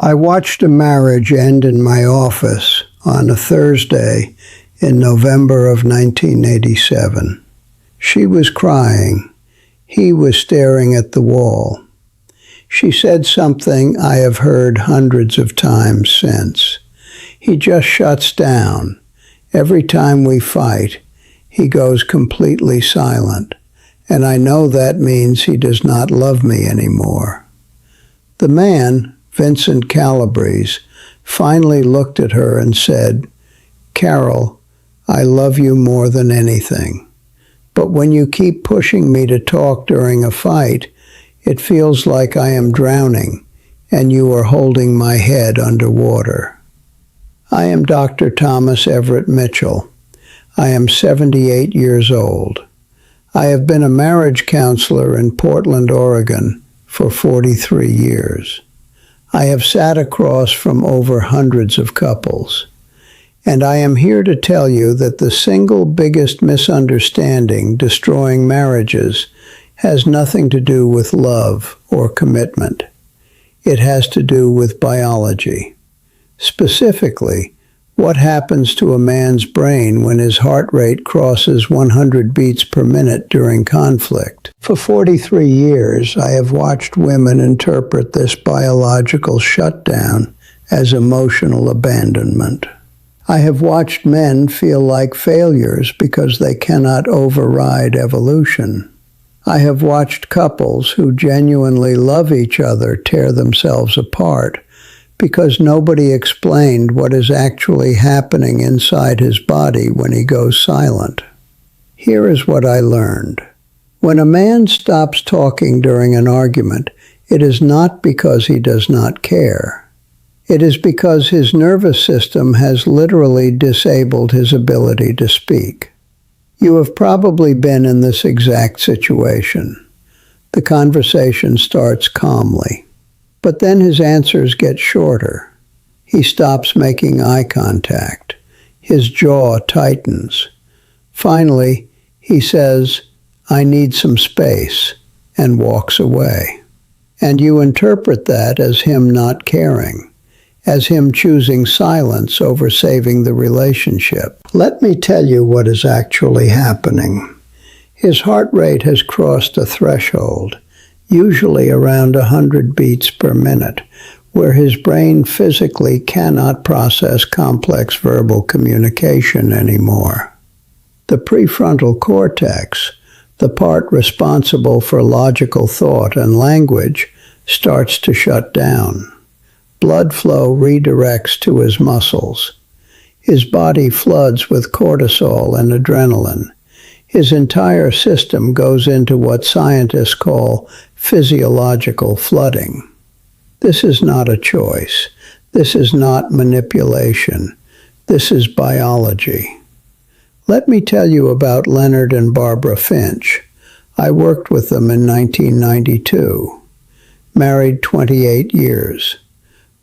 I watched a marriage end in my office on a Thursday in November of 1987. She was crying. He was staring at the wall. She said something I have heard hundreds of times since. He just shuts down. Every time we fight, he goes completely silent, and I know that means he does not love me anymore. The man, Vincent Calabrese, finally looked at her and said, "Carol, I love you more than anything. But when you keep pushing me to talk during a fight, it feels like I am drowning and you are holding my head underwater." I am Dr. Thomas Everett Mitchell. I am 78 years old. I have been a marriage counselor in Portland, Oregon for 43 years. I have sat across from over hundreds of couples. And I am here to tell you that the single biggest misunderstanding destroying marriages has nothing to do with love or commitment. It has to do with biology. Specifically, what happens to a man's brain when his heart rate crosses 100 beats per minute during conflict? For 43 years, I have watched women interpret this biological shutdown as emotional abandonment. I have watched men feel like failures because they cannot override evolution. I have watched couples who genuinely love each other tear themselves apart because nobody explained what is actually happening inside his body when he goes silent. Here is what I learned. When a man stops talking during an argument, it is not because he does not care. It is because his nervous system has literally disabled his ability to speak. You have probably been in this exact situation. The conversation starts calmly, but then his answers get shorter. He stops making eye contact. His jaw tightens. Finally, he says, "I need some space," and walks away. And you interpret that as him not caring, as him choosing silence over saving the relationship. Let me tell you what is actually happening. His heart rate has crossed a threshold, usually around 100 beats per minute, where his brain physically cannot process complex verbal communication anymore. The prefrontal cortex, the part responsible for logical thought and language, starts to shut down. Blood flow redirects to his muscles. His body floods with cortisol and adrenaline. His entire system goes into what scientists call physiological flooding. This is not a choice. This is not manipulation. This is biology. Let me tell you about Leonard and Barbara Finch. I worked with them in 1992. Married 28 years.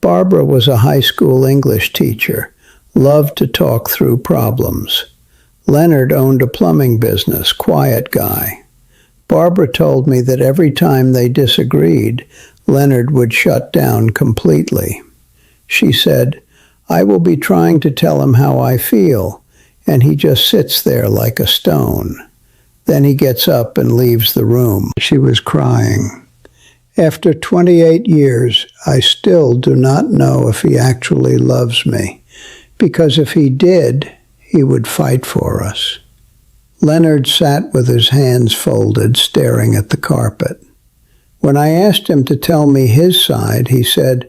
Barbara was a high school English teacher, loved to talk through problems. Leonard owned a plumbing business, quiet guy. Barbara told me that every time they disagreed, Leonard would shut down completely. She said, "I will be trying to tell him how I feel, and he just sits there like a stone. Then he gets up and leaves the room." She was crying. After 28 years, I still do not know if he actually loves me, because if he did, he would fight for us. Leonard sat with his hands folded, staring at the carpet. When I asked him to tell me his side, he said,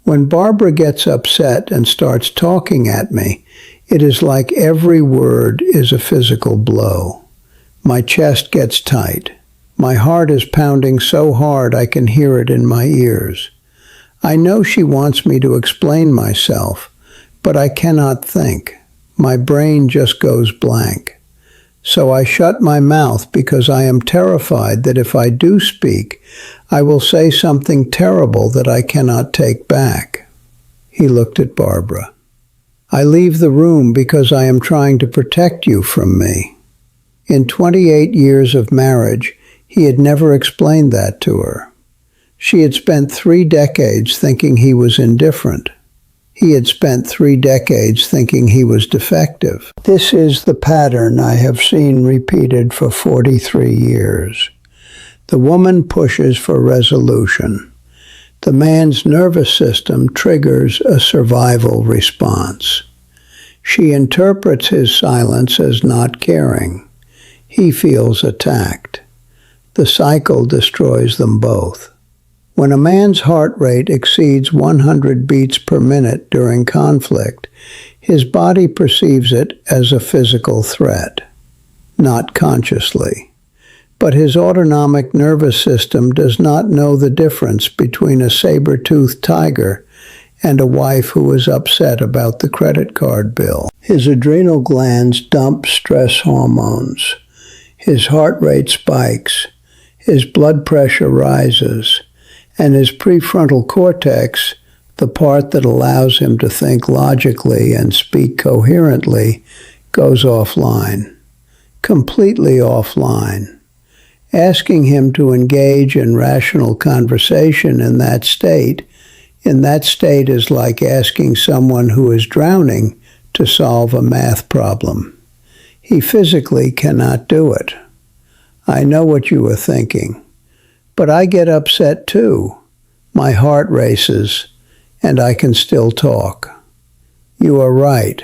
"When Barbara gets upset and starts talking at me, it is like every word is a physical blow. My chest gets tight. My heart is pounding so hard I can hear it in my ears. I know she wants me to explain myself, but I cannot think. My brain just goes blank. So I shut my mouth because I am terrified that if I do speak, I will say something terrible that I cannot take back." He looked at Barbara. "I leave the room because I am trying to protect you from me." In 28 years of marriage, he had never explained that to her. She had spent 3 decades thinking he was indifferent. He had spent 3 decades thinking he was defective. This is the pattern I have seen repeated for 43 years. The woman pushes for resolution. The man's nervous system triggers a survival response. She interprets his silence as not caring. He feels attacked. The cycle destroys them both. When a man's heart rate exceeds 100 beats per minute during conflict, his body perceives it as a physical threat, not consciously. But his autonomic nervous system does not know the difference between a saber-toothed tiger and a wife who is upset about the credit card bill. His adrenal glands dump stress hormones. His heart rate spikes. His blood pressure rises. And his prefrontal cortex, the part that allows him to think logically and speak coherently, goes offline. Completely offline. Asking him to engage in rational conversation in that state is like asking someone who is drowning to solve a math problem. He physically cannot do it. I know what you are thinking. But I get upset too. My heart races, and I can still talk. You are right.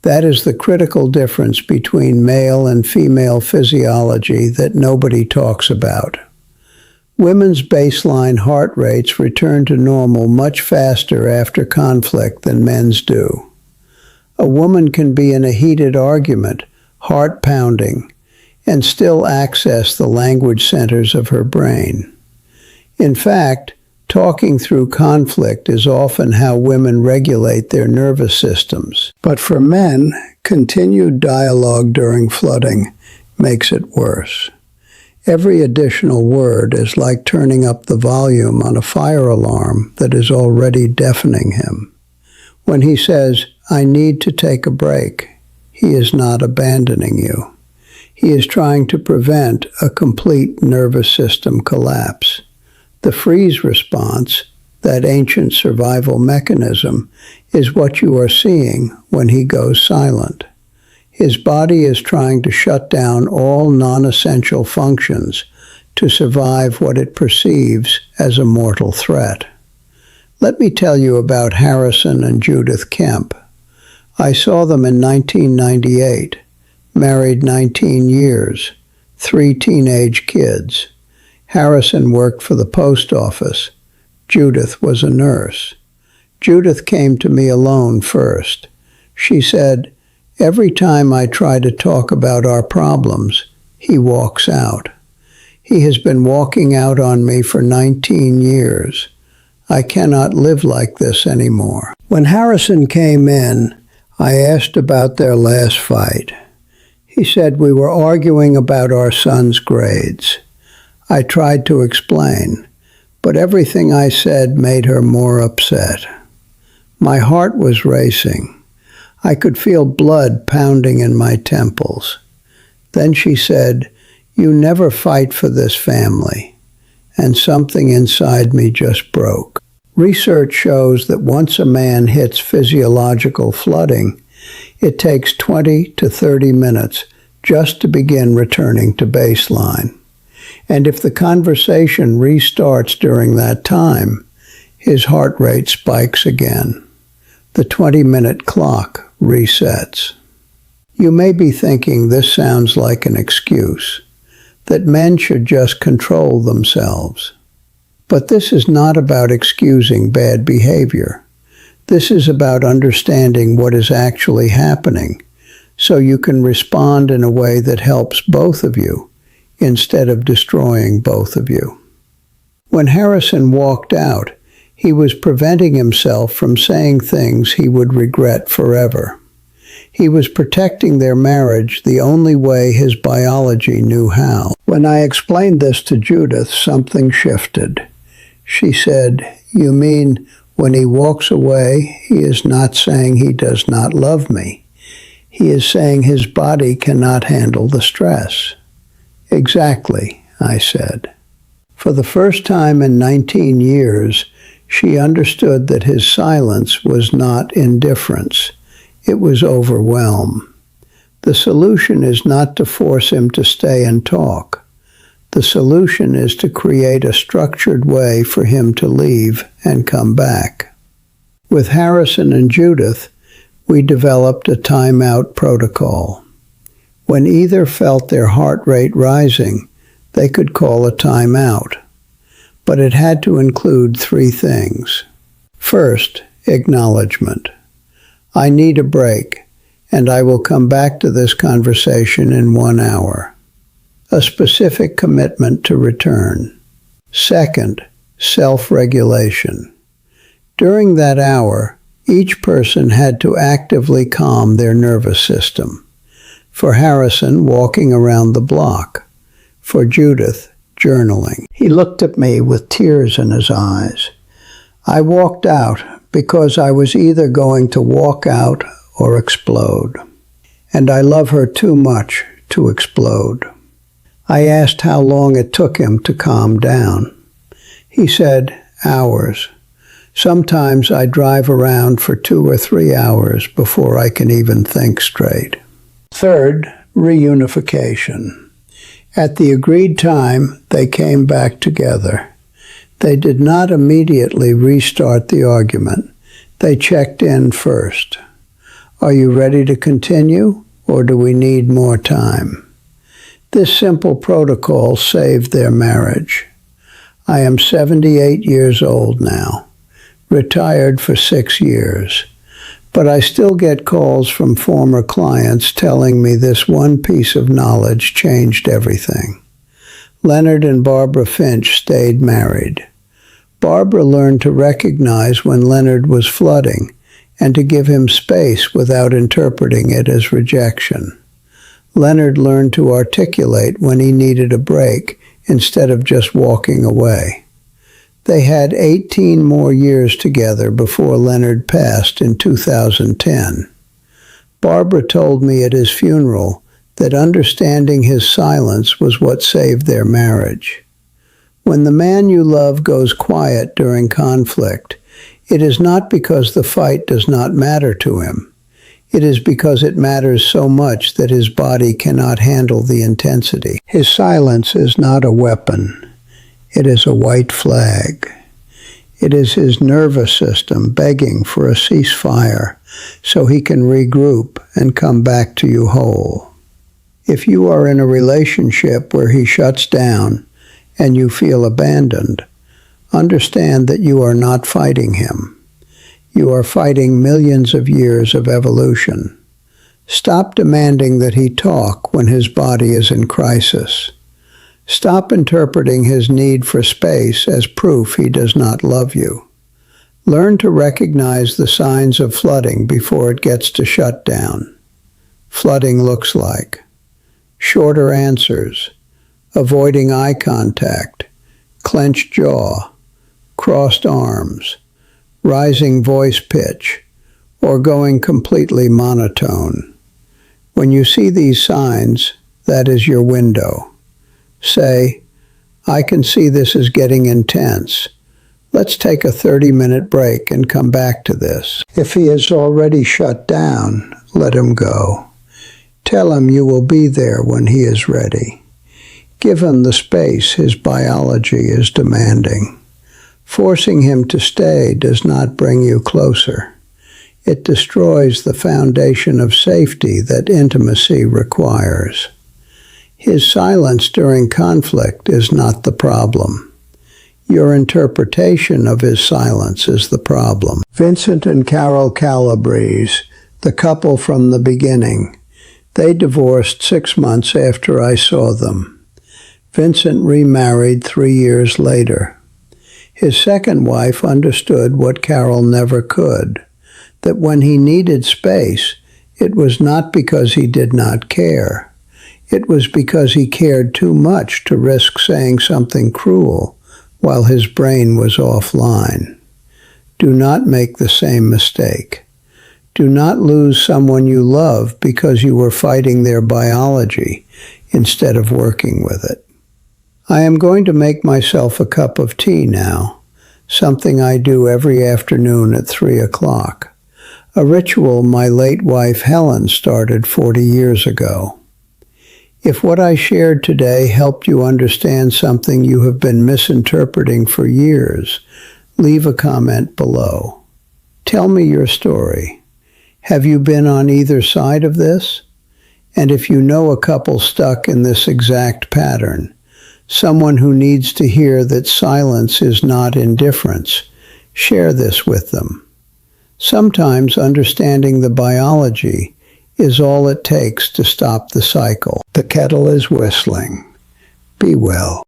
That is the critical difference between male and female physiology that nobody talks about. Women's baseline heart rates return to normal much faster after conflict than men's do. A woman can be in a heated argument, heart pounding, and still access the language centers of her brain. In fact, talking through conflict is often how women regulate their nervous systems. But for men, continued dialogue during flooding makes it worse. Every additional word is like turning up the volume on a fire alarm that is already deafening him. When he says, "I need to take a break," he is not abandoning you. He is trying to prevent a complete nervous system collapse. The freeze response, that ancient survival mechanism, is what you are seeing when he goes silent. His body is trying to shut down all non-essential functions to survive what it perceives as a mortal threat. Let me tell you about Harrison and Judith Kemp. I saw them in 1998, married 19 years, 3 teenage kids. Harrison worked for the post office. Judith was a nurse. Judith came to me alone first. She said, "Every time I try to talk about our problems, he walks out. He has been walking out on me for 19 years. I cannot live like this anymore." When Harrison came in, I asked about their last fight. He said, "We were arguing about our son's grades." I tried to explain, but everything I said made her more upset. My heart was racing. I could feel blood pounding in my temples. Then she said, "You never fight for this family." And something inside me just broke. Research shows that once a man hits physiological flooding, it takes 20 to 30 minutes just to begin returning to baseline. And if the conversation restarts during that time, his heart rate spikes again. The 20-minute clock resets. You may be thinking this sounds like an excuse, that men should just control themselves. But this is not about excusing bad behavior. This is about understanding what is actually happening, so you can respond in a way that helps both of you, instead of destroying both of you. When Harrison walked out, he was preventing himself from saying things he would regret forever. He was protecting their marriage the only way his biology knew how. When I explained this to Judith, something shifted. She said, "You mean when he walks away, he is not saying he does not love me. He is saying his body cannot handle the stress." "Exactly," I said. For the first time in 19 years, she understood that his silence was not indifference. It was overwhelm. The solution is not to force him to stay and talk. The solution is to create a structured way for him to leave and come back. With Harrison and Judith, we developed a timeout protocol. When either felt their heart rate rising, they could call a timeout. But it had to include 3 things. First, acknowledgement. I need a break, and I will come back to this conversation in 1 hour. A specific commitment to return. Second, self-regulation. During that hour, each person had to actively calm their nervous system. For Harrison, walking around the block. For Judith, journaling. He looked at me with tears in his eyes. I walked out because I was either going to walk out or explode. And I love her too much to explode. I asked how long it took him to calm down. He said, hours. Sometimes I drive around for 2 or 3 hours before I can even think straight. Third, reunification. At the agreed time, they came back together. They did not immediately restart the argument. They checked in first. Are you ready to continue, or do we need more time? This simple protocol saved their marriage. I am 78 years old now, retired for 6 years, but I still get calls from former clients telling me this one piece of knowledge changed everything. Leonard and Barbara Finch stayed married. Barbara learned to recognize when Leonard was flooding and to give him space without interpreting it as rejection. Leonard learned to articulate when he needed a break instead of just walking away. They had 18 more years together before Leonard passed in 2010. Barbara told me at his funeral that understanding his silence was what saved their marriage. When the man you love goes quiet during conflict, it is not because the fight does not matter to him. It is because it matters so much that his body cannot handle the intensity. His silence is not a weapon. It is a white flag. It is his nervous system begging for a ceasefire so he can regroup and come back to you whole. If you are in a relationship where he shuts down and you feel abandoned, understand that you are not fighting him. You are fighting millions of years of evolution. Stop demanding that he talk when his body is in crisis. Stop interpreting his need for space as proof he does not love you. Learn to recognize the signs of flooding before it gets to shut down. Flooding looks like shorter answers, avoiding eye contact, clenched jaw, crossed arms, rising voice pitch, or going completely monotone. When you see these signs, that is your window. Say, I can see this is getting intense. Let's take a 30-minute break and come back to this. If he has already shut down, let him go. Tell him you will be there when he is ready. Give him the space his biology is demanding. Forcing him to stay does not bring you closer. It destroys the foundation of safety that intimacy requires. His silence during conflict is not the problem. Your interpretation of his silence is the problem. Vincent and Carol Calabrese, the couple from the beginning, they divorced 6 months after I saw them. Vincent remarried 3 years later. His second wife understood what Carol never could, that when he needed space, it was not because he did not care. It was because he cared too much to risk saying something cruel while his brain was offline. Do not make the same mistake. Do not lose someone you love because you were fighting their biology instead of working with it. I am going to make myself a cup of tea now, something I do every afternoon at 3 o'clock, a ritual my late wife Helen started 40 years ago. If what I shared today helped you understand something you have been misinterpreting for years, leave a comment below. Tell me your story. Have you been on either side of this? And if you know a couple stuck in this exact pattern, someone who needs to hear that silence is not indifference, share this with them. Sometimes understanding the biology is all it takes to stop the cycle. The kettle is whistling. Be well.